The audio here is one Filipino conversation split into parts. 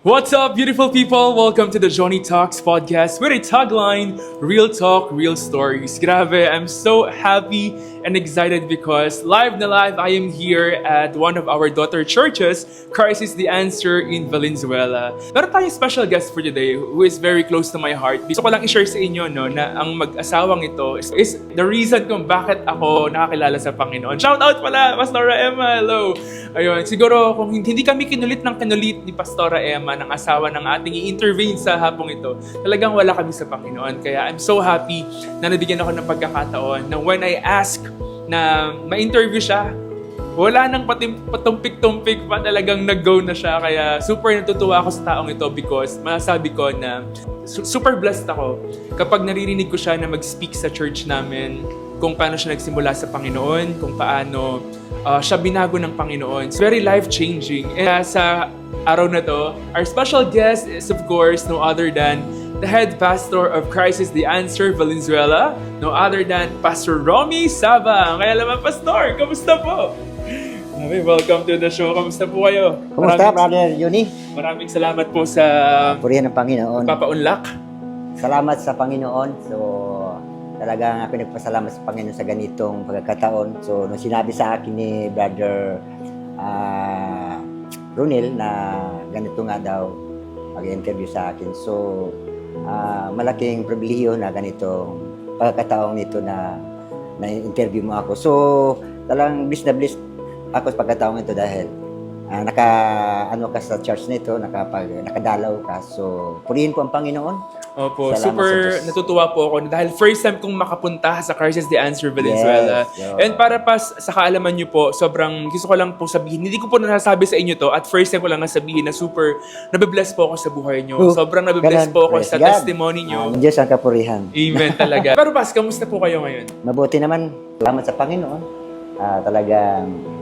What's up, beautiful people? Welcome to the Johnny Talks podcast with a tagline, Real Talk, Real Stories. Grabe, I'm so happy and excited because live na live, I am here at one of our daughter churches, Christ is the Answer in Valenzuela. Meron tayong special guest for today who is very close to my heart. Gusto ko lang i-share sa inyo na ang mag-asawang ito is the reason kung bakit ako nakakilala sa Panginoon. Shout out pala, Pastora Emma, hello! Ayun, siguro kung hindi kami kinulit ni Pastora Emma ng asawa ng ating i-intervene sa hapong ito, talagang wala kami sa Panginoon. Kaya I'm so happy na nabigyan ako ng pagkakataon na when I ask na ma-interview siya, wala nang patumpik-tumpik pa, talagang nag-go na siya. Kaya super natutuwa ako sa taong ito because masasabi ko na super blessed ako kapag naririnig ko siya na mag-speak sa church namin kung paano siya nagsimula sa Panginoon, kung paano siya binago ng Panginoon. It's very life-changing. And sa araw na to, our special guest is of course no other than the head pastor of Christ is the Answer Valenzuela, no other than Pastor Romy Sabang. Kaya naman, Pastor, kamusta po? Okay, welcome to the show. Kamusta po kayo? Kumusta, Brother Yuni? Maraming salamat po sa Purihan ng Panginoon. papaunlak. Salamat sa Panginoon. So, talagang ako nagpasalamat sa Panginoon sa ganitong pagkakataon. So, nung sinabi sa akin ni Brother Ronel na ganito nga daw mag-interview sa akin. So, malaking pribilehiyo na ganitong pagkakataon nito na interview mo ako. So, talagang bliss na bliss ako sa pagkakataon ito dahil ano ka sa church nito, nakadalaw ka. So, purihin po ang Panginoon. Opo, Salamat super sa Diyos. natutuwa po ako dahil first time kong makapunta sa Christ is the Answer Valenzuela. Yes, yo. And para pa sa kaalaman nyo po, sobrang gusto ko lang po sabihin, hindi ko po nasasabi sa inyo to, at first time ko lang nasabihin na super nabibless po ako sa buhay nyo. Sobrang nabibless po ako Praise sa God. testimony nyo. Ang Diyos ang kapurihan. Amen talaga. Pero Pas, kamusta po kayo ngayon? Mabuti naman. Salamat sa Panginoon. Talagang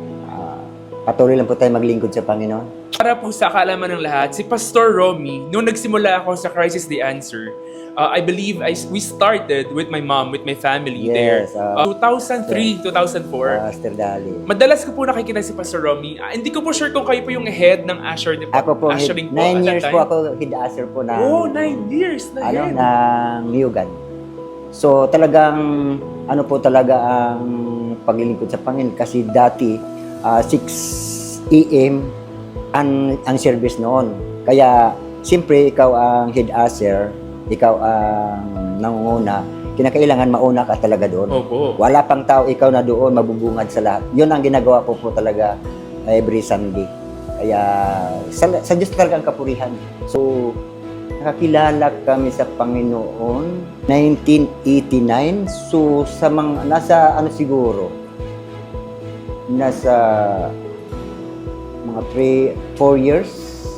patuloy lang po tayo maglingkod sa Panginoon. Para po sa kaalaman ng lahat, si Pastor Romy, nung nagsimula ako sa Christ is the Answer, I believe we started with my mom, with my family there. Yes, 2003, 2004. Pastor Dali. Madalas ko po nakikita si Pastor Romy. Hindi ko po sure kung kayo po yung head ng Usher. Ako po, ushering 9 at that years time. po ako head usher po na Oh, 9 years na head. ng Newgan. So talagang ano po talaga ang paglilingkod sa Panginoon kasi dati 6 AM ang service noon. Kaya siyempre ikaw ang head usher, ikaw ang nangunguna, kinakailangan mauna ka talaga doon. Opo. Wala pang tao, ikaw na doon, mabubungad sa lahat. Yun ang ginagawa po talaga every Sunday. Kaya sa Diyos talaga ang kapurihan. So, nakakilala kami sa Panginoon 1989. So, sa mga, nasa ano siguro, nasa mga 4 years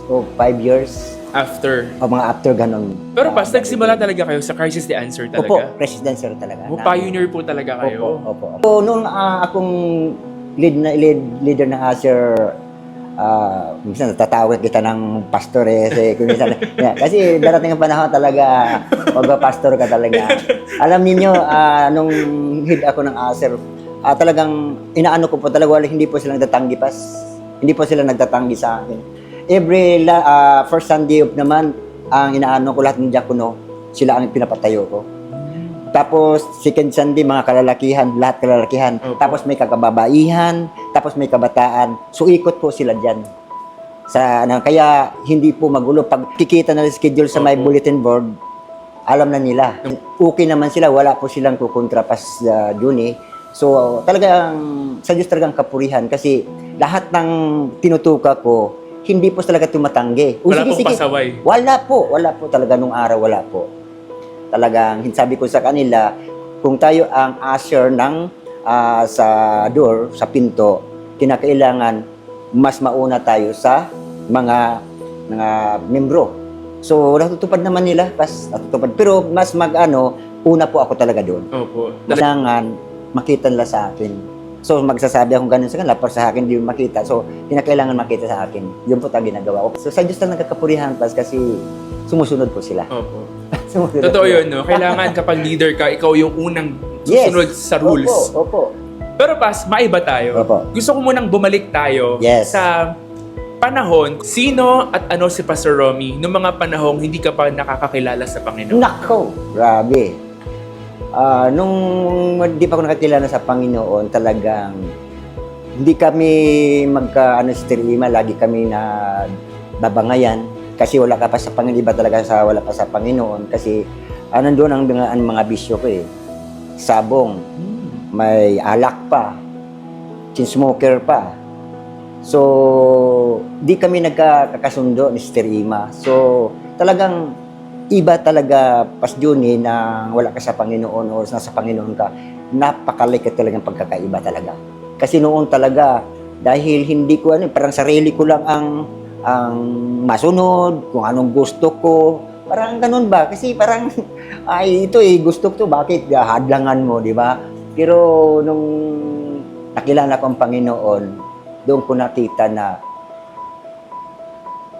o 5 years After. o mga after ganun. Pero Pas, nagsimula talaga kayo sa Christ is the Answer talaga? Opo, presidential talaga. O, pioneer po talaga kayo? Opo. So, nung akong leader ng usher, minsan natatawag kita ng pastor minsan, kasi darating ang panahon talaga, magpa-pastor ka talaga. Alam niyo nung head ako ng usher, talagang inaano ko po talaga, hindi po sila nagtatanggi sa akin. Every first Sunday of naman, ang inaano ko lahat ng diakono, sila ang pinapatayo ko. Tapos second Sunday, mga lahat kalalakihan. Opo. Tapos may kakababaihan, tapos may kabataan. So ikot po sila diyan. Kaya hindi po magulo. Pag kikita na schedule sa may Opo. bulletin board, alam na nila. Okay naman sila, wala po silang kukontra pa sa June. So talagang sa Diyos talagang kapurihan kasi lahat ng tinutuka ko, hindi po talaga tumatanggi. Wala pong pasaway? Wala po talaga nung araw, wala po. Talagang sabi ko sa kanila, kung tayo ang usher ng sa door, sa pinto, kinakailangan mas mauna tayo sa mga membro. So natutupad naman nila, natutupad. Pero mas una po ako talaga doon. Opo. Kailangan makita nila sa akin. So magsasabi akong ganun sa kanila, para sa akin hindi makita. So kinakailangan makita sa akin. Yun po ang ginagawa ko. So sa Diyos na nagkakapurihan kasi sumusunod po sila. Opo. Sumusunod Totoo po. yun, no? Kailangan kapag leader ka, ikaw yung unang susunod sa rules. Opo. Pero Pas, maiba tayo. Opo. Gusto ko munang bumalik tayo Yes. sa panahon, sino at ano si Pastor Romy noong mga panahong hindi ka pa nakakakilala sa Panginoon? Nako, grabe. Nung di pa ako nakakilala sa Panginoon, talagang hindi kami Sister Ima, lagi kami na babangayan kasi wala ka pa sa Panginoon, iba talaga sa wala pa sa Panginoon kasi nandun ang mga bisyo ko eh. Sabong, may alak pa, smoker pa. So, di kami nagkakasundo ni Sister Ima. So, talagang iba talaga, Pas Juni, na wala ka sa Panginoon o nasa Panginoon ka, napakalikat talagang pagkakaiba talaga. Kasi noon talaga, dahil hindi ko parang sarili ko lang ang masunod, kung anong gusto ko, parang ganun ba? Kasi parang, ay ito gusto ko to, bakit hadlangan mo, di ba? Pero nung nakilala ko ang Panginoon, doon ko nakita na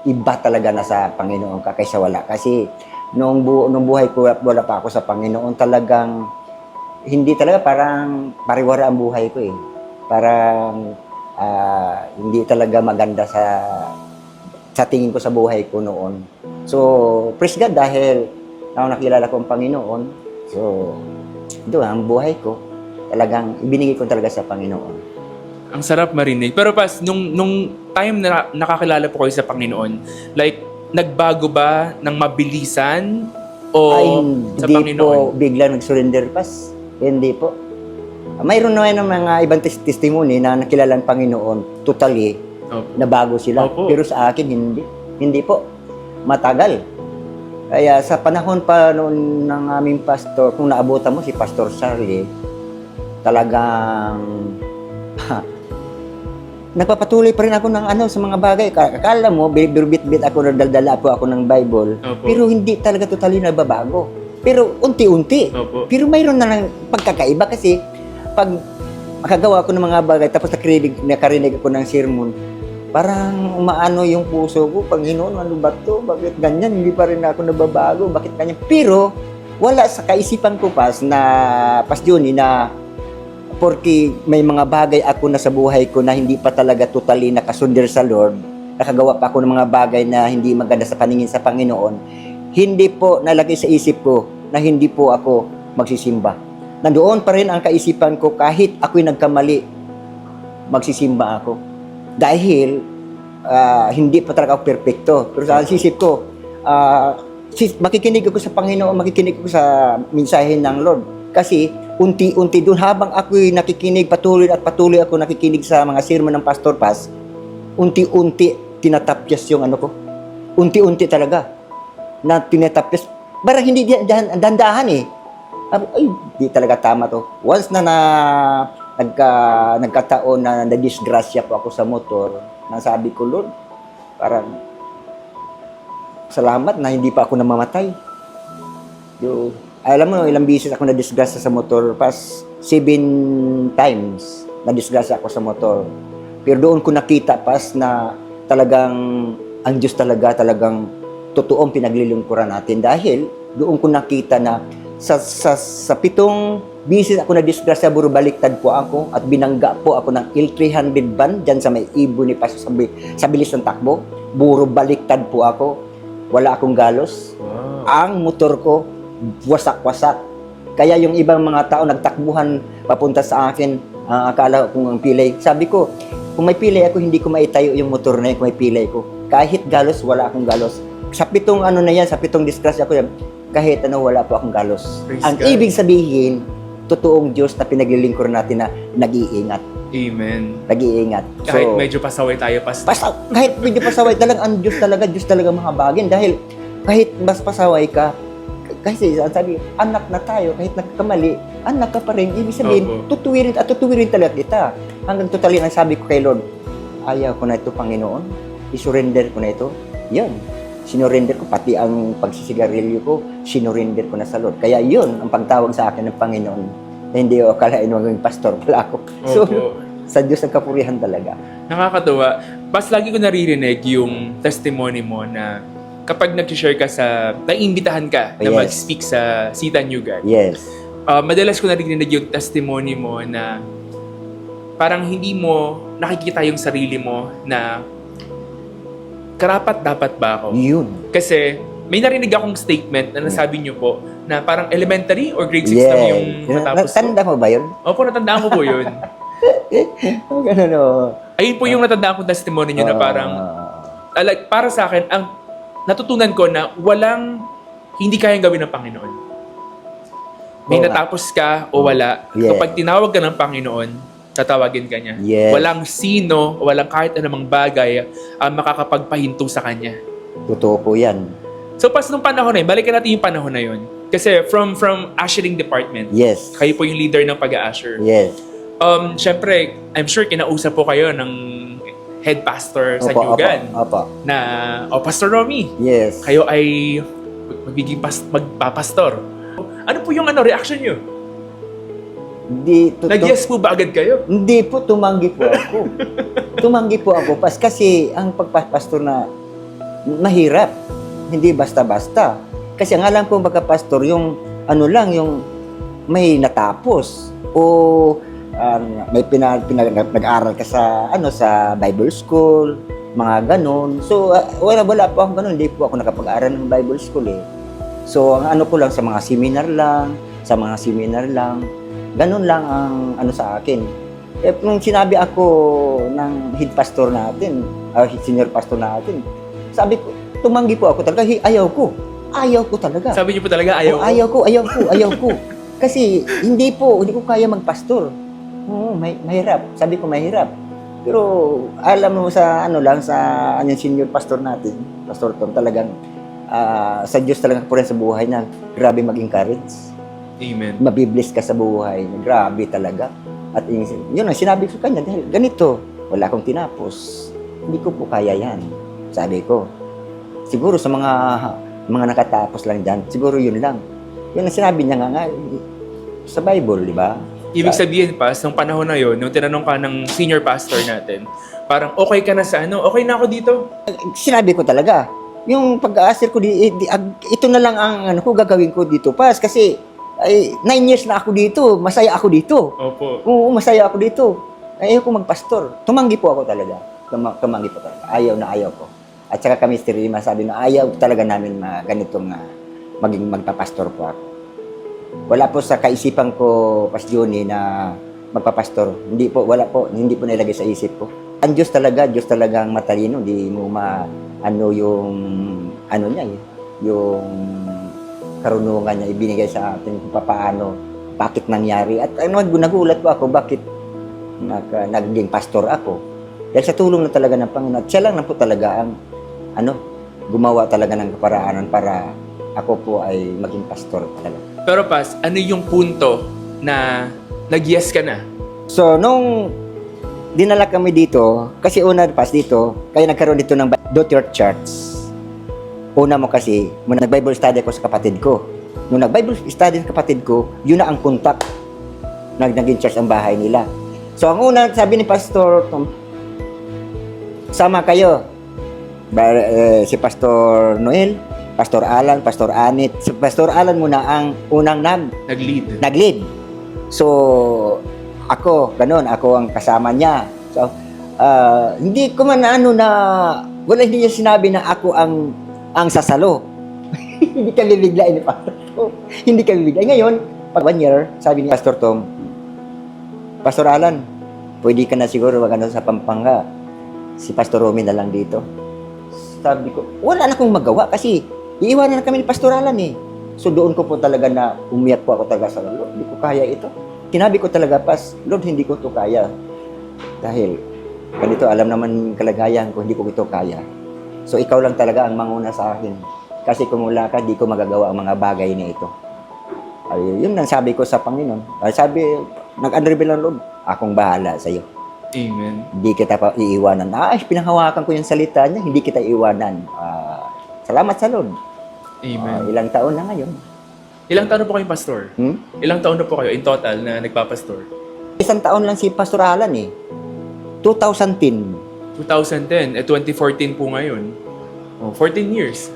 iba talaga na sa Panginoon ka kaysa wala. Kasi nung buhay ko, wala pa ako sa Panginoon, talagang hindi talaga, parang pariwara ang buhay ko eh. Parang hindi talaga maganda sa tingin ko sa buhay ko noon. So, praise God dahil nakilala ko ang Panginoon. So, ito ang buhay ko. Talagang ibinigay ko talaga sa Panginoon. Ang sarap marinig. Pero Pas, nung time na nakakilala po kayo sa Panginoon, like, nagbago ba ng mabilisan o sa Hindi Panginoon? po bigla nag-surrender, Pas. Hindi po. Mayroon naman ng mga ibang testimony na nakilala ang Panginoon, totally, Opo. nabago sila. Opo. Pero sa akin, hindi. Hindi po. Matagal. Kaya sa panahon pa noon ng aming pastor, kung naabutan mo si Pastor Charlie, talagang nagpapatuloy pa rin ako ng sa mga bagay. Akala mo, bit-bit ako, nagdaldala po ako ng Bible. Opo. Pero hindi talaga totally nababago. Pero unti-unti. Opo. Pero mayroon na lang pagkakaiba kasi pag makagawa ako ng mga bagay tapos nakarinig ako ng sermon, parang umaano yung puso ko, Panginoon, ano ba to? Bakit ganyan? Hindi pa rin ako nababago. Bakit ganyan? Pero wala sa kaisipan ko, Pas Juni, na porque may mga bagay ako na sa buhay ko na hindi pa talaga totally nakasunder sa Lord, nakagawa pa ako ng mga bagay na hindi maganda sa paningin sa Panginoon, hindi po nalagay sa isip ko na hindi po ako magsisimba. Nandoon pa rin ang kaisipan ko kahit ako'y nagkamali, magsisimba ako. Dahil hindi pa talaga ako perfecto. Pero sa isip ko, makikinig ako sa Panginoon, makikinig ako sa mensahe ng Lord. Kasi unti-unti doon habang ako'y nakikinig, patuloy ako nakikinig sa mga sermon ng Pastor Pas, unti-unti tinatapyas yung ko. Unti-unti talaga na tinatapyas. Parang hindi dandahan eh. Ay, di talaga tama to. Once na nagkataon na nadisgrasya po ako sa motor, nasabi ko, Lord, parang salamat na hindi pa ako namamatay. Alam mo, ilang bisis ako na-disgrasya sa motor, Pas 7 times na-disgrasya ako sa motor. Pero doon ko nakita, Pas, na talagang ang Diyos talagang totoong pinaglilingkuran natin. Dahil doon ko nakita na sa 7 bisis ako na-disgrasya, buro baliktad po ako at binangga po ako ng L300 van dyan sa may ibo ni Pas sa bilis ng takbo. Buro baliktad po ako. Wala akong galos. Wow. Ang motor ko, wasak-wasak. Kaya yung ibang mga tao nagtakbuhan papunta sa akin, akala ko ang pilay. Sabi ko, kung may pilay ako, hindi ko maitayo yung motor na yun kung may pilay ko. Kahit galos, wala akong galos. Sa 7 sa 7 disgrasya ko yan, kahit wala po akong galos. Praise Ang God. ibig sabihin, totoong Diyos na pinaglilingkuran natin na nag-iingat. Amen. Nag-iingat. Kahit medyo pasaway tayo, Pas. Kahit medyo pasaway, talagang ang Diyos talaga mga bagay. Dahil kahit mas pasaway ka, kasi sabi, anak na tayo, kahit nagkamali, anak ka pa rin. Ibig sabihin, Opo. tutuwirin talaga kita. Hanggang totally ang sabi ko kay Lord, ayaw ko na ito, Panginoon. I-surrender ko na ito. Yan. Sinurrender ko, pati ang pagsisigarilyo ko, sinurrender ko na sa Lord. Kaya yun ang pagtawag sa akin ng Panginoon. Na hindi ko akalain maging pastor pala ako. So, Opo. sa Diyos ang kapurihan talaga. Nakakatuwa. Pas, lagi ko naririnig yung testimony mo na kapag nag-share ka naiimbitahan ka na Yes. mag-speak sa Sita New God. Yes. Madalas ko narinig yung testimony mo na parang hindi mo nakikita yung sarili mo na karapat-dapat ba ako? Yun. Kasi may narinig akong statement na nasabi niyo po na parang elementary or grade 6 lang yung matapos ko. Natanda mo ba yun? Opo, natandaan ko po yun. Ganun o. Ayun po yung natandaan kong testimony niyo na parang, like, para sa akin, ang natutunan ko na hindi kayang gawin ng Panginoon. May Oo nga. natapos ka o wala. Yeah. Kapag tinawag ka ng Panginoon, tatawagin ka niya. Yes. Walang sino, walang kahit anumang bagay ang makakapagpahinto sa Kanya. Totoo po yan. So, pas nung panahon na yun, balikan natin yung panahon na yun. Kasi from ushering department, Yes. kayo po yung leader ng pag-a-usher. Yes. Syempre, I'm sure kinausap po kayo ng head pastor sa Opo, Nyugan opo. na, Pastor Romy, Yes. kayo ay magiging magpapastor. Ano po yung reaction nyo? Nag-yes po ba agad kayo? Hindi po, tumanggi po ako. Tumanggi po ako kasi ang pagpapastor na mahirap. Hindi basta-basta. Kasi ang alam ko magpapastor, yung yung may natapos o may nag-aral ka sa sa Bible school, mga ganon. So wala po akong ganon, hindi po ako nakapag-aral ng Bible school eh. So ang ko lang sa mga seminar lang, ganon lang ang sa akin. Nung sinabi ako ng head pastor natin, senior pastor natin, sabi ko, tumanggi po ako talaga, ayaw ko talaga. Sabi niyo po talaga ayaw ko? Ayaw ko. Kasi hindi ko kaya magpastor. Mahirap. Sabi ko mahirap. Pero alam mo sa yung senior pastor natin, Pastor Tom, talagang sa Diyos talaga po rin sa buhay na grabe mag-encourage. Amen. Mabibless ka sa buhay. Grabe talaga. At yun ang sinabi ko sa kanya, dahil ganito, wala akong tinapos. Hindi ko po kaya yan. Sabi ko. Siguro sa mga nakatapos lang dyan, siguro yun lang. Yun ang sinabi niya nga sa Bible, di ba? Ibig sabihin pa, nung panahon na yun, nung tinanong ka ng senior pastor natin, parang okay ka na sa okay na ako dito? Sinabi ko talaga, yung pag-aasir ko, ito na lang ang gagawin ko dito, Pas, kasi 9 years na ako dito, masaya ako dito. Opo. Oo, masaya ako dito. Ayaw ko magpastor. Tumanggi po ako talaga. Tumanggi po talaga. Ayaw ko. At saka kami si Rima, sabi na ayaw talaga namin ganitong maging magpapastor po ako. Wala po sa kaisipan ko, Pas Johnny, na magpapastor. Hindi po nilagay sa isip ko. Ang Diyos talaga ang matalino. Di mo yung karunungan niya ibinigay sa atin kung paano, bakit nangyari. At nagulat po ako, bakit naging pastor ako. Dahil sa tulong na talaga ng Panginoon. At siya lang na po talaga ang gumawa talaga ng kaparaanan para ako po ay maging pastor talaga. Pero Pas, ano yung punto na nag-yes ka na? So, nung dinala kami dito, kasi una Pas dito, kaya nagkaroon dito ng Do Your Church. Una mo kasi, nag-Bible study ako sa kapatid ko. Nung nag-Bible study sa kapatid ko, yun na ang contact. Naging church ang bahay nila. So, ang una, sabi ni Pastor Tom, sama kayo. Si Pastor Noel, Pastor Alan, Pastor Anit. Si Pastor Alan muna ang unang nag-lead. So, ako ang kasama niya. So, hindi ko man hindi niya sinabi na ako ang sasalo. Hindi kami biglain ni Pastor Tom. Hindi kami biglain. Ngayon, pag 1 year, sabi ni Pastor Tom, Pastor Alan, pwede ka na siguro sa Pampanga. Si Pastor Romy na lang dito. Sabi ko, wala na akong magawa kasi iiwanan na kami ni Pastor Alan eh. So doon ko po talaga na umiyak po ako talaga sa Lord. Hindi ko kaya ito. Sinabi ko talaga, Lord, hindi ko ito kaya. Dahil ganito, alam naman kalagayan ko, hindi ko ito kaya. So ikaw lang talaga ang manguna sa akin. Kasi kung wala ka, di ko magagawa ang mga bagay na ito. Ay, yun ang sabi ko sa Panginoon. Sabi, nag-unreveal ang Lord, akong bahala sa iyo. Amen. Hindi kita pa iiwanan. Pinanghawakan ko yung salita niya, hindi kita iiwanan. Salamat sa Lord. Amen. Ilang taon na ngayon. Ilang taon na po kayong pastor? Ilang taon na po kayo in total na nagpapastor? 1 taon lang si Pastor Alan eh. 2010. 2010. 2014 po ngayon. 14 years.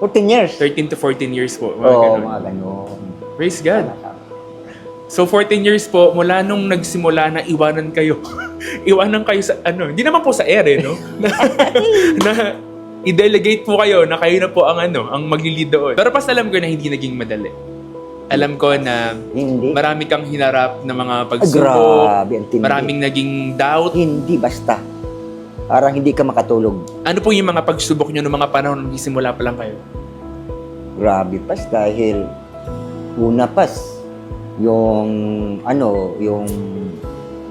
14 years. 13 to 14 years po. Mga ganun. Praise God. So 14 years po, mula nung nagsimula na iwanan kayo. Iwanan kayo sa hindi naman po sa ere, no? na i-delegate po kayo na kayo na po ang ang magli-lead doon. Pero pas alam ko na hindi naging madali. Alam ko na Hindi. marami kang hinarap na mga pagsubok, Grabe, ang tindi. maraming naging doubt. Hindi basta. Parang hindi ka makatulog. Ano po yung mga pagsubok nyo noong mga panahon nung isimula pa lang kayo? Grabe pas dahil una pas yung yung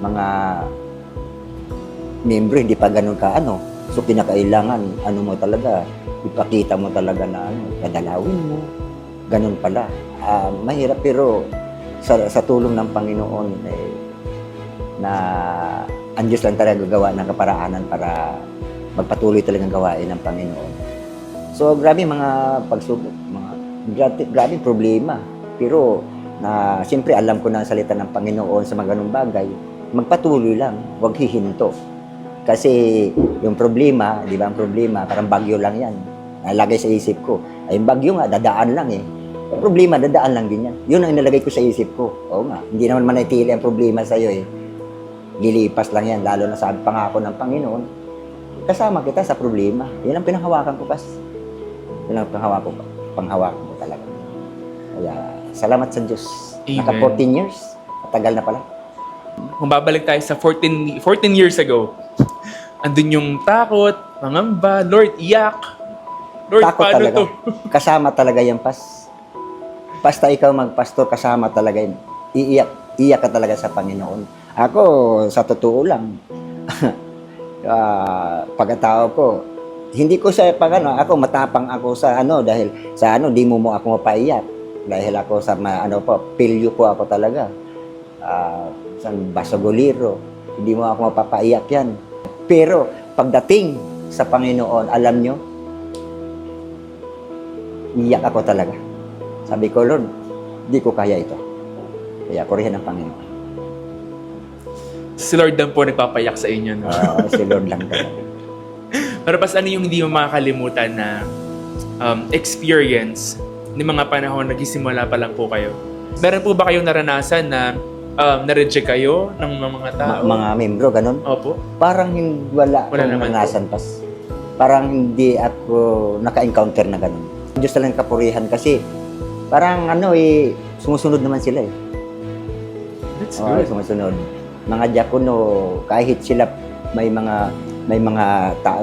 mga miyembro hindi pa ganun ka so kinakailangan mo talaga ipakita mo talaga na kadalawin mo ganun pala. Mahirap pero sa tulong ng Panginoon na ang Diyos lang talaga gagawa ng kaparaanan para magpatuloy talagang gawain ng Panginoon. So grabe mga pagsubok, grabe problema. Pero siyempre alam ko na ang salita ng Panginoon sa mga ganung bagay, magpatuloy lang, huwag hihinto. Kasi yung problema, di ba ang problema, parang bagyo lang yan. Nalagay sa isip ko. Ay yung bagyo nga, dadaan lang eh. Yung problema, dadaan lang din yan. Yun ang inalagay ko sa isip ko. Oo nga, hindi naman manatili ang problema sa'yo eh. Lilipas lang yan, lalo na sabi pangako ng Panginoon. Kasama kita sa problema. Yan ang pinanghawakan ko, Pas. Yan ang panghawakan ko talaga. Kaya, salamat sa Diyos. Amen. Naka 14 years. Matagal na pala. Kung babalik tayo sa 14 years ago, andun yung takot, pangamba, Lord, iyak. Lord, Takot paano talaga. to? Kasama talaga yan, Pas. Basta ikaw magpastor, kasama talaga yun. Iiyak ka talaga sa Panginoon. Ako, sa totoo lang, pagkatao ko, hindi ko sa ako matapang ako sa dahil sa di mo ako mapaiyak. Dahil ako sa pilyo ko ako talaga. Sa basagoliro, hindi mo ako mapapaiyak yan. Pero pagdating sa Panginoon, alam nyo, iyak ako talaga. Sabi ko, Lord, di ko kaya ito. Kaya kurihan ng Panginoon. Si Lord lang po nagpapayak sa inyo. No? Si Lord lang talaga. Pero pas ano yung hindi mo makakalimutan na experience ni mga panahon nagsisimula pa lang po kayo? Meron po ba kayong naranasan na na-reject kayo ng mga tao? Mga membro, ganun. Opo. Parang wala akong naman naranasan, Pas. Parang hindi ako naka-encounter na ganun. Diyos talagang kapurihan kasi parang sumusunod naman sila eh. That's good. Sumusunod. Mga diakono, kahit sila may mga tao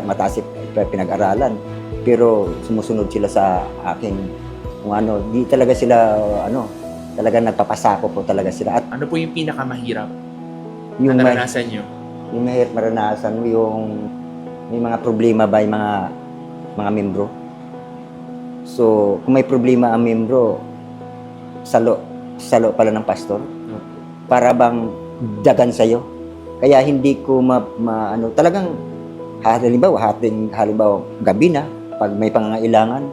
mataas pinag-aralan, pero sumusunod sila sa akin. Kung di talaga sila talaga nagpapasako po talaga sila. At Ano po yung pinakamahirap yung na naranasan nyo? yung mahirap maranasan mo yung may mga problema ba yung mga membro. So, kung may problema ang membro, salo pala ng pastor, para bang dagan sa'yo. Kaya hindi ko talagang halimbawa gabi na, pag may pangangailangan,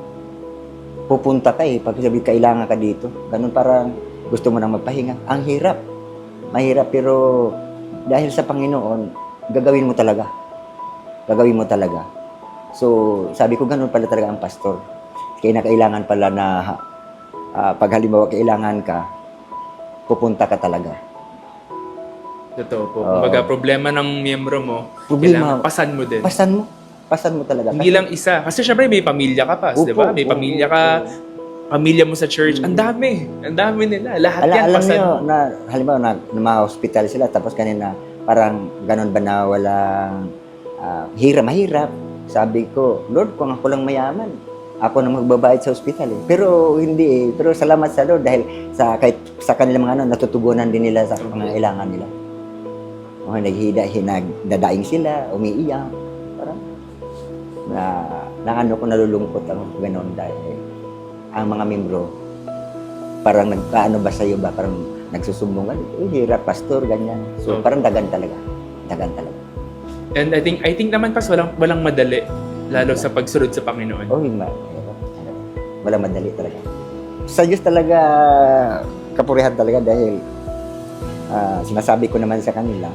pupunta ka pag sabi kailangan ka dito. Ganun parang gusto mo nang magpahinga. Ang hirap. Mahirap pero dahil sa Panginoon, gagawin mo talaga. Gagawin mo talaga. So, sabi ko ganun pala talaga ang pastor. Kaya kailangan pala na pag halimbawa kailangan ka, pupunta ka talaga. Totoo po. Oo. Kumbaga, problema ng miyembro mo, Problema. kailangan pasan mo din. Pasan mo talaga. Hindi lang isa. Kasi syempre may pamilya ka pa, di ba? May pamilya ka, pamilya mo sa church. Ang dami nila. Lahat yan Alam pasan niyo mo. na halimbawa na mga-hospital sila tapos kanina parang ganun ba na walang mahirap. Sabi ko, Lord, kung ako lang mayaman, ako na magbabayad sa ospital Pero hindi Pero salamat sa Lord dahil kahit sa kanilang mga natutugunan din nila sa pangangailangan nila. Nagdadaing sila, umiiyak. Parang ko nalulungkot ako ganoon dahil ang mga membro parang nagkaano ba sa'yo ba? Parang nagsusumbungan. Hirap, pastor, ganyan. So, parang dagan talaga. And I think naman pas walang madali lalo sa pagsunod sa Panginoon. Wala madali talaga. Sa Diyos talaga, kapurihan talaga dahil sinasabi ko naman sa kanila,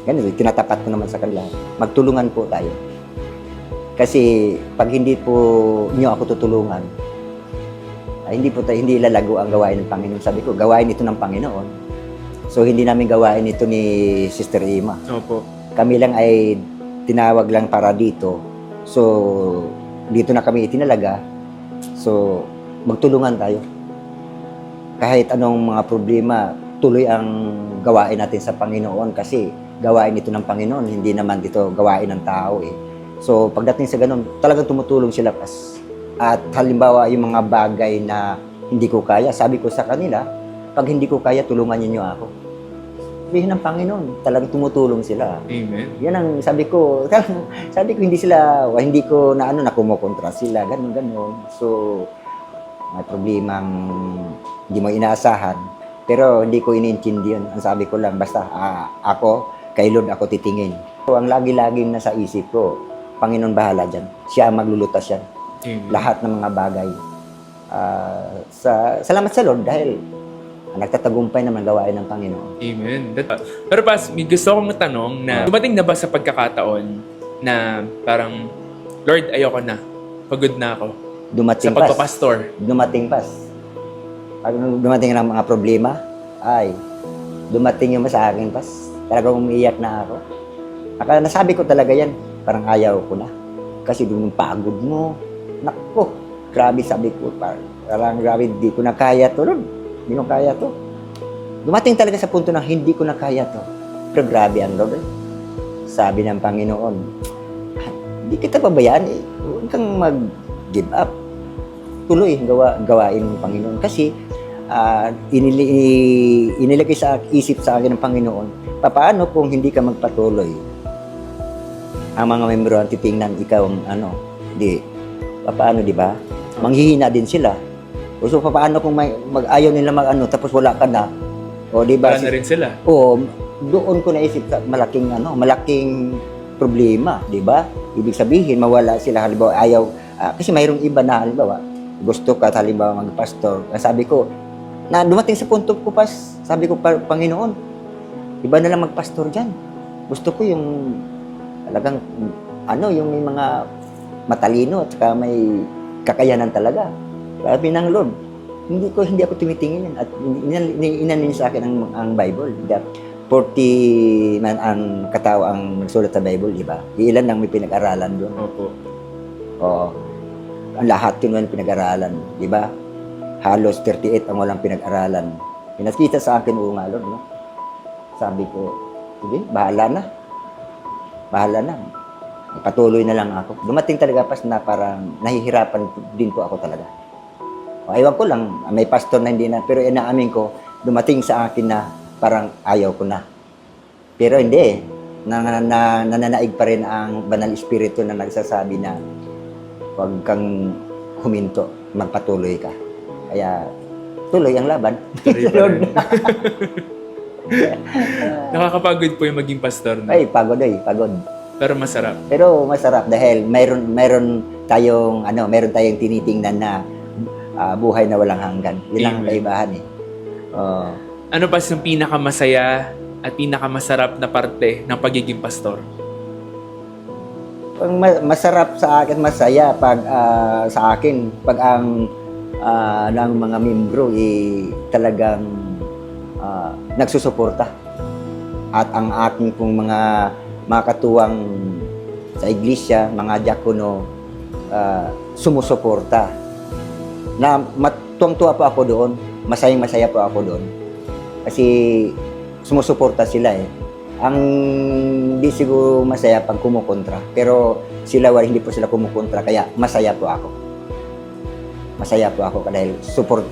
ganun, tinatapat ko naman sa kanila, magtulungan po tayo. Kasi pag hindi po niyo ako tutulungan, hindi lalago ang gawain ng Panginoon. Sabi ko, gawain ito ng Panginoon. So hindi namin gawain ito ni Sister Ima. Opo. Kami lang ay tinawag lang para dito So, dito na kami itinalaga. So, magtulungan tayo. Kahit anong mga problema, tuloy ang gawain natin sa Panginoon kasi gawain ito ng Panginoon, hindi naman dito gawain ng tao eh. So, pagdating sa ganun, talagang tumutulong sila at halimbawa yung mga bagay na hindi ko kaya, sabi ko sa kanila, pag hindi ko kaya, tulungan niyo ako. Sabihin ng Panginoon, talagang tumutulong sila. Amen. Yan ang sabi ko, hindi ko na kumukontra sila, ganun. So, may problemang hindi mo inaasahan, pero hindi ko iniintindi yun. Ang sabi ko lang, basta ako, kay Lord ako titingin. So, ang lagi-laging nasa isip ko, Panginoon bahala dyan. Siya ang maglulutas yan. Amen. Lahat ng mga bagay. Salamat sa Lord dahil nagtatagumpay naman gawain ng Panginoon. Amen. Pero pas, may gusto akong tanong na dumating na ba sa pagkakataon na parang, Lord, ayoko na. Pagod na ako. Dumating Sa pagpapastor. Pag dumating ng mga problema, dumating yung sa akin pas. Talagang umiiyak na ako. Nasabi ko talaga yan, parang ayaw ko na. Kasi yung pagod mo, naku, grabe sabi ko, parang grabe, di ko na kaya to, Lord. Hindi ko kaya to. Dumating talaga sa punto na hindi ko na kaya to. Pero grabe ang Lord. Sabi ng Panginoon, hindi kita pabayaan eh. Huwag kang mag-give up. Tuloy gawain ng Panginoon. Kasi inilagay sa isip sa akin ng Panginoon, paano kung hindi ka magpatuloy? Ang mga membro ang titingnan ikaw paano, di ba? Manghihina din sila. So, paano kung ayaw nila tapos wala ka na? O, di ba? Wala na rin sila. O, doon ko naisip sa malaking problema, di ba? Ibig sabihin, mawala sila, halimbawa, ayaw, kasi mayroong iba na, halimbawa, gusto ka, halimbawa, magpastor. Sabi ko, na dumating sa punto ko, sabi ko, Panginoon, iba na lang magpastor dyan. Gusto ko yung, talagang, yung may mga matalino at saka may kakayanan talaga. Sabi ng Lord, hindi ako tumitingin at inanin sa akin ang Bible. 40 man ang katao ang nagsulat sa Bible, di ba? Ilan lang may pinag-aralan doon. Opo. Oo. Ang lahat yun may pinag-aralan, di ba? Halos 38 ang walang pinag-aralan. Pinakita sa akin, nga Lord, no? Sabi ko, sige, bahala na. Patuloy na lang ako. Dumating talaga na parang nahihirapan din po ako talaga. Ewan ko lang, may pastor na hindi na, pero inaamin ko, dumating sa akin na parang ayaw ko na. Pero hindi, nananaig pa rin ang banal espiritu na nagsasabi na huwag kang huminto, magpatuloy ka. Kaya tuloy ang laban. Nakakapagod po yung maging pastor. No? Pagod. Pero masarap. Pero masarap dahil mayroon tayong tinitingnan na buhay na walang hanggan. Yun ang kaibahan eh. Ano ba yung pinakamasaya at pinakamasarap na parte ng pagiging pastor? Ang masarap sa akin, masaya pag sa akin, pag ang ng mga membro talagang nagsusuporta. At ang aking pong mga katuwang sa iglesia, mga diakono, sumusuporta. Na matuwang-tuwa po ako doon, masayang-masaya po ako doon. Kasi sumusuporta sila eh. Ang di siguro masaya pag kumukontra, pero hindi po sila kumukontra, kaya masaya po ako. Masaya po ako dahil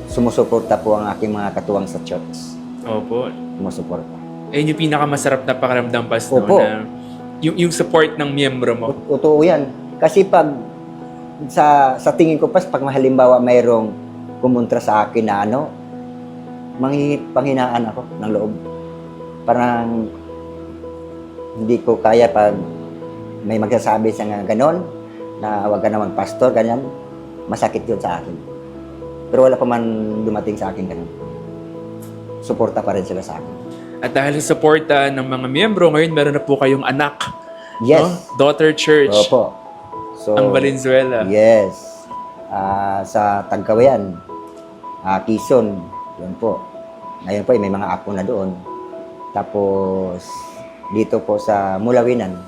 sumusuporta po ang aking mga katuwang sa church. Opo. Sumusuporta. Yung pinakamasarap na pakiramdam, pastor, Opo. na yung support ng miyembro mo. Totoo yan. Kasi pag sa tingin ko pag halimbawa mayroong kumontra sa akin na panghinaan ako ng loob. Parang hindi ko kaya pag may magsasabi sa ganon na wag ka na magpastor, ganyan. Masakit yun sa akin. Pero wala pa man dumating sa akin ganon. Suporta pa rin sila sa akin. At dahil sa suporta ng mga miyembro, ngayon meron na po kayong anak. Yes. No? Daughter Church. Opo. So, Ang Valenzuela. Yes. Sa Tagkawayan, Quezon, yun po. Ngayon po, may mga apo na doon. Tapos, dito po sa Mulawinan,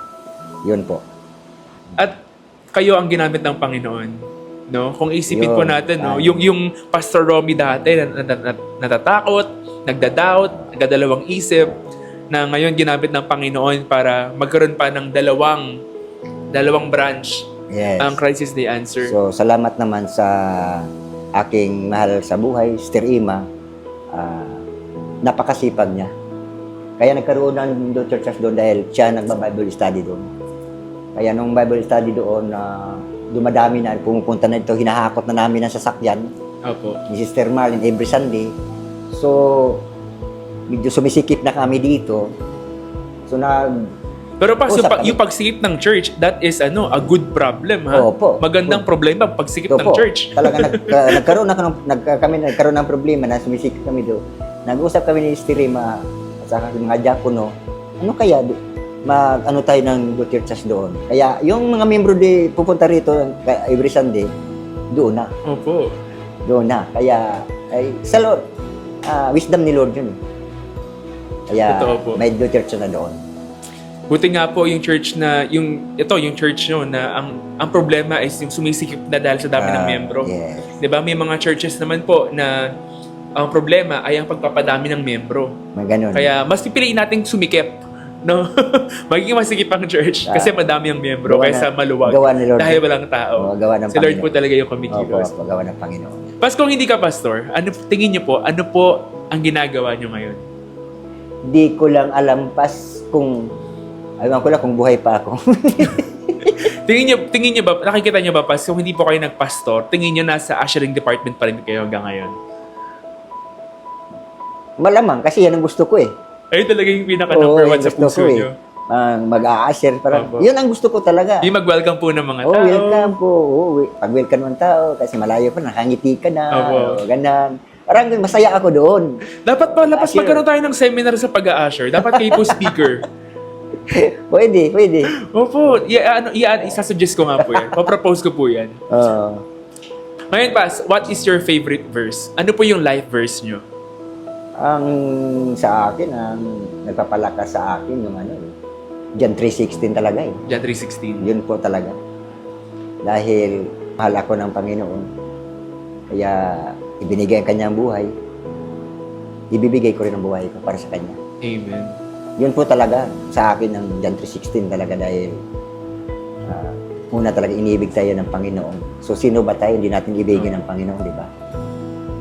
yun po. At kayo ang ginamit ng Panginoon. No? Kung isipin po Yun. natin, no, yung Pastor Romy dati natatakot, nagda-doubt, nagdadalawang isip, na ngayon ginamit ng Panginoon para magkaroon pa ng dalawang branch Yes. ang Crisis Day Answer. So, salamat naman sa aking mahal sa buhay, Sister Ima. Napakasipag niya. Kaya nagkaroon ng Dr. Church doon dahil siya nagba-Bible study doon. Kaya nung Bible study doon, dumadami na, pumupunta na ito, hinahakot na namin ang sasakyan Opo. ni Sister Marlene every Sunday. So, medyo sumisikip na kami dito. So, Pero pas, Usap kami. yung pagsikip ng church, that is a good problem, ha? Opo. Magandang problema pagsikip ng Opo, church. talaga nagkaroon ng problema na sumisikip kami doon. Nag-usap kami ni Sister Ima at saka yung mga diakono, ano kaya mag-ano tayo ng Good Churches doon. Kaya yung mga membro pupunta rito every Sunday, doon na. Opo. Doon na. Kaya, sa Lord, wisdom ni Lord yun. Kaya, Totoo po. may Good Church na doon. Buti nga po yung church na, yung church nyo na ang problema is yung sumisikip na dahil sa dami ng membro. Yes. 'Di ba? May mga churches naman po na ang problema ay ang pagpapadami ng membro. May ganun. Kaya mas pipiliin nating sumikip, no? Magiging masikip ang church kasi madami ang membro kaysa maluwag. Gawa ni Lord. Dahil walang tao. Gawa ng Si Lord po Panginoon. talaga yung Opo, kumikilos. gawa ng Panginoon. Pas kung hindi ka pastor, tingin niyo po, ano po ang ginagawa niyo ngayon? Di ko lang alam kung aywan ko lang kung buhay pa ako. Tingin niyo ba, nakikita niyo ba pas, kung hindi po kayo nagpastor, tingin niyo nasa ushering department pa rin kayo hanggang ngayon? Malamang kasi yan ang gusto ko eh. Ayun talaga yung pinaka-number one sa puso niyo. Mag-a-assure. Opo. Yun ang gusto ko talaga. Yung mag-welcome po ng mga tao. Welcome po. Pag-welcome ng tao kasi malayo pa, nakangiti ka na. Opo. Ganan. Parang masaya ako doon. Dapat pa, lapas Usher. magkaroon tayo ng seminar sa pag-a-usher. Dapat kayo po speaker. Pwede. Opo, isasuggest ko nga po yan. Papropose ko po yan. Ngayon, Pas, what is your favorite verse? Ano po yung life verse nyo? Ang sa akin, ang nagpapalakas sa akin yung John 3:16 talaga eh. John 3:16. Yun po talaga. Dahil mahal ako ng Panginoon. Kaya ibinigay ang kanyang buhay. Ibibigay ko rin ang buhay ko para sa kanya. Amen. Yun po talaga sa akin ng John 3:16 talaga dahil una talaga inibig tayo ng Panginoon. So sino ba tayo hindi natin ibigin ng Panginoon, di ba?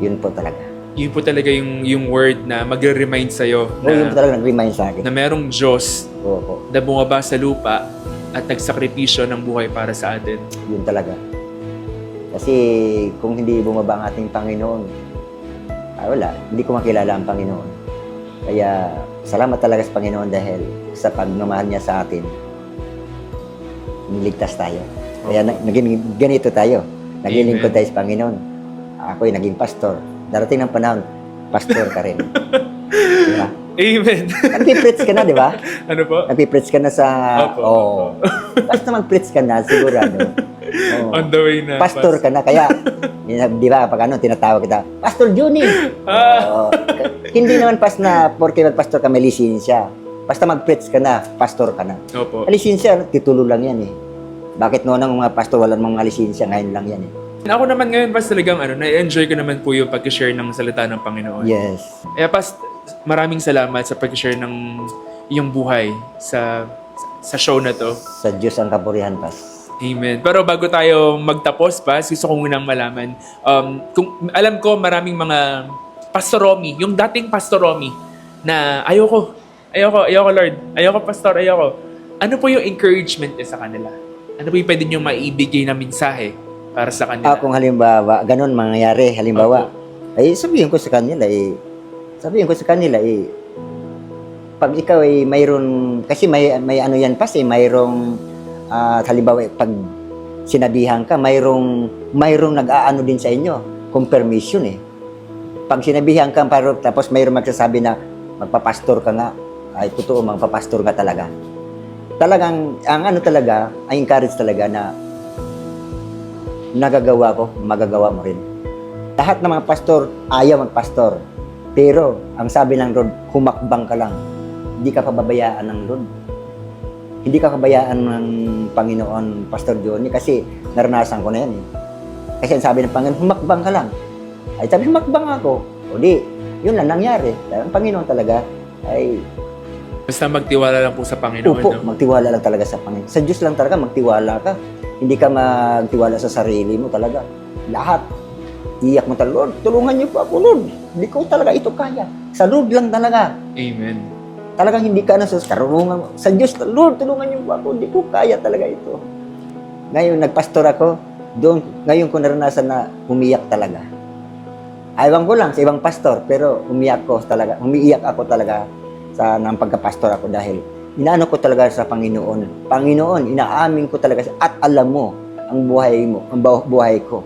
Yun po talaga. Yun po talaga yung word na magre-remind sa'yo Yun po talaga nag-remind sa akin. na merong Diyos Oo. na bumaba sa lupa at nagsakripisyo ng buhay para sa atin. Yun talaga. Kasi kung hindi bumaba ang ating Panginoon, wala, hindi ko makilala ang Panginoon. Kaya salamat talaga sa Panginoon dahil sa pagmamahal niya sa atin, niligtas tayo. Kaya naging ganito tayo. Naging lingkod tayo sa Panginoon. Ako'y naging pastor. Darating ng panahon, pastor ka rin. Diba? Amen. Nagpipreach ka na, di ba? Ano po? Nagpipreach ka na sa... Opo. Basta mag-preach ka na, sigurado. On the way na. Pastor ka na, kaya, di ba, pag tinatawag kita, Pastor Juni! Oo. Hindi naman na, porque mag-pastor ka, may lisensya. Basta mag-preach ka na, pastor ka na. Opo. Lisensya, titulo lang yan eh. Bakit noon ang mga pastor walang mga lisensya, ngayon lang yan eh. Ako naman ngayon, Pas, talagang na-enjoy ko naman po yung pag-share ng salita ng Panginoon. Yes. Kaya Pas, maraming salamat sa pag-share ng iyong buhay sa show na to. Sa Diyos ang kapurihan, Pas. Amen. Pero bago tayo magtapos, Pas, gusto ko munang malaman, kung alam ko maraming mga Pastor Romy, yung dating Pastor Romy, na ayoko Lord, ayoko Pastor, ayoko. Ano po yung encouragement niya sa kanila? Ano po yung pwede nyo maibigay na mensahe para sa kanila? Kung halimbawa, ganun mangyayari, halimbawa, ay sabihin ko sa kanila, pag ikaw ay mayroon, kasi may ano yan Pas, mayroong, halimbawa, pag sinabihan ka, mayroong nag-aano din sa inyo, confirmation eh. Pag sinabihan ka, tapos mayroong magsasabi na, magpapastor ka nga, ay totoo, magpapastor ka talaga. Talagang, ang encourage talaga na, nagagawa ko, magagawa mo rin. Lahat ng mga pastor, ayaw magpastor. Pero, ang sabi ng Lord, humakbang ka lang. Hindi ka pababayaan ng Lord. Hindi ka kabayaan ng Panginoon, Pastor Johnny, kasi naranasan ko na yan eh. Kasi sabi ng Panginoon, humakbang ka lang. Ay sabi, humakbang ako. O di, yun lang nangyari. Ang Panginoon talaga ay Basta magtiwala lang po sa Panginoon. upo, No? magtiwala lang talaga sa Panginoon. Sa Diyos lang talaga magtiwala ka. Hindi ka magtiwala sa sarili mo talaga. Lahat. Iyak mo talaga, Lord, tulungan niyo po ako, Lord. Hindi ko talaga ito kaya. Sa Lord lang talaga. Amen. Talagang hindi ka na sa karunungan mo. Sa Diyos, Lord, tulungan niyo po ako. Hindi ko kaya talaga ito. Ngayon, nagpastor ako. Ngayon ko naranasan na umiyak talaga. Aywan ko lang sa ibang pastor, pero umiiyak ako talaga sa nang pagkapastor ako dahil inaano ko talaga sa Panginoon. Panginoon, inaamin ko talaga at alam mo ang buhay ko.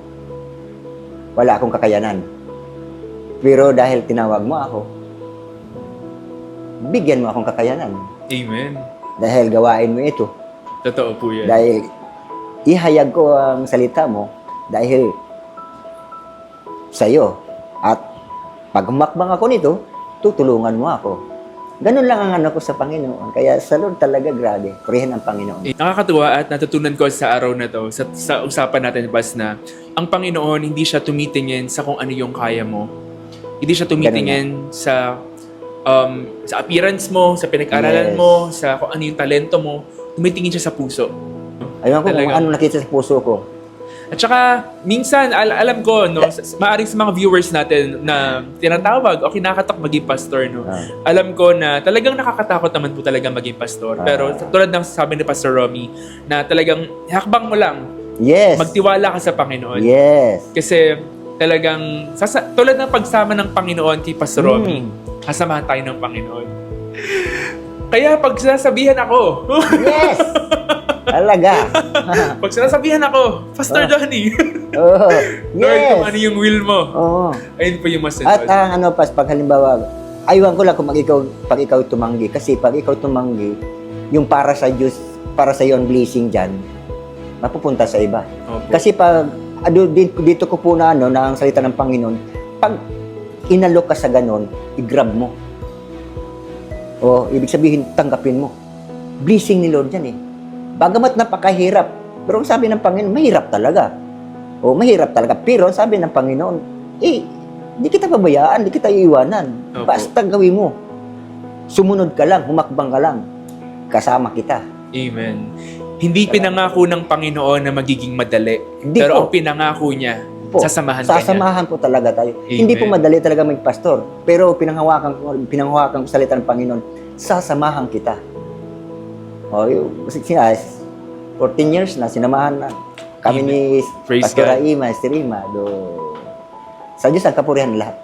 Wala akong kakayanan. Pero dahil tinawag mo ako, bigyan mo akong kakayanan. Amen. Dahil gawain mo ito. Totoo po yan. Dahil ihayag ko ang salita mo dahil sa iyo. At pag humakbang ako nito, tutulungan mo ako. Ganun lang ang ano ko sa Panginoon. Kaya sa Lord talaga, grabe. Purihin ang Panginoon. Nakakatuwa at natutunan ko sa araw na to, sa usapan natin, Bas, na ang Panginoon hindi siya tumitingin sa kung ano yung kaya mo. Hindi siya tumitingin sa appearance mo, sa pinag-aralan Yes. mo, sa kung ano yung talento mo. Tumitingin siya sa puso. Ayun ko kung Talaga. ano nakita sa puso ko. At saka, minsan, alam ko, no, maaring sa mga viewers natin na tinatawag o kinakatak maging pastor, no, alam ko na talagang nakakatakot naman po talaga maging pastor. Pero tulad ng sabi ni Pastor Romy, na talagang hakbang mo lang, Yes. magtiwala ka sa Panginoon. Yes. Kasi talagang, tulad ng pagsama ng Panginoon kay Pastor Romy, kasamahan tayo ng Panginoon. Kaya pag sinasabihan ako, Yes. Talaga. pag sinasabihan ako, Pastor Johnny, Oh. Lord, kung Yes. ano yung will mo, Oo. ayun po yung masunod. At ang ano pas, pag halimbawa, aywan ko lang kung pag ikaw tumanggi. Kasi pag ikaw tumanggi, yung para sa Diyos, para sa iyo ang blessing dyan, mapupunta sa iba. Opo. Kasi pag, dito ko po na ano, na ang salita ng Panginoon, pag inalok ka sa ganon, i-grab mo. O, ibig sabihin, tanggapin mo. Blessing ni Lord yan eh. Bagamat napakahirap, pero ang sabi ng Panginoon, mahirap talaga. O, mahirap talaga. Pero ang sabi ng Panginoon, di kita pabayaan, di kita iiwanan. Opo. Basta gawin mo. Sumunod ka lang, humakbang ka lang. Kasama kita. Amen. Hindi pinangako ng Panginoon na magiging madali. Hindi Pero po. ang pinangako niya, Po, sasamahan ka niya. sasamahan po talaga tayo. Amen. Hindi po madali talaga maging pastor. Pero pinanghawakan ko salita ng Panginoon, sasamahan kita. O, yung 14 years na, sinamahan na. Kami Amen. ni Praise Pastor God. Raima, Estirima, sa Diyos ang kapurihan lahat.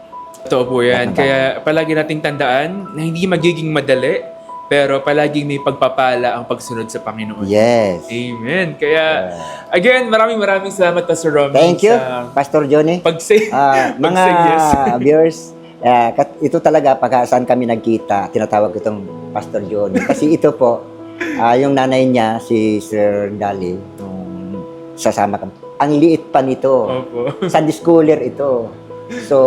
Totoo po yan. Kaya palagi nating tandaan na hindi magiging madali, pero palaging may pagpapala ang pagsunod sa Panginoon. Yes. Amen. Kaya, again, maraming salamat, Pastor Romy. Thank you, Sa Pastor Johnny. pag-say. Mga Pag-say yes. viewers, ito talaga pag saan kami nagkita, tinatawag ko itong Pastor Johnny. Kasi ito po, yung nanay niya, si Sir Dali, sasama kami. Ang liit pa nito. Opo. Sunday schooler ito. So,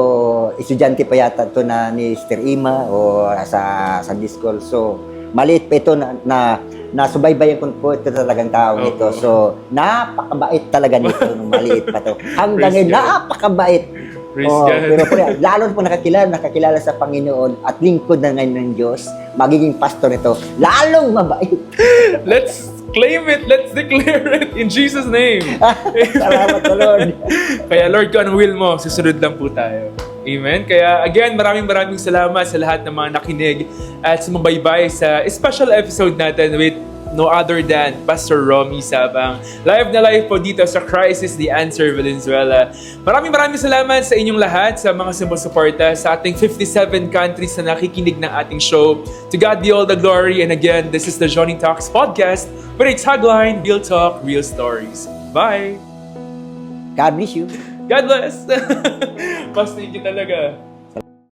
estudyante pa yata ito na ni Sister Ima o sa Sunday school. So, maliit pa ito na nasubaybayan ko po ito talagang tao nito. Opo. So, napakabait talaga nito nung maliit pa to. Hanggang Praise ngayon, God. napakabait. Praise God. Pero po, lalo po nakakilala sa Panginoon at lingkod na ngayon ng Diyos, magiging pastor nito, lalong mabait. Let's claim it. Let's declare it in Jesus' name. Salamat sa Lord. Kaya Lord, kung anong will mo, susunod lang po tayo. Amen? Kaya again, maraming salamat sa lahat ng mga nakinig at sumabaybay sa special episode natin with no other than Pastor Romy Sabang. Live na live po dito sa Christ is the Answer Valenzuela. Maraming salamat sa inyong lahat, sa mga sumusuporta sa ating 57 countries na nakikinig ng ating show. To God be all the glory. And again, this is the Johnny Talks Podcast with a tagline, Real Talk, Real Stories. Bye! God bless you. God bless! Pas, thank you talaga.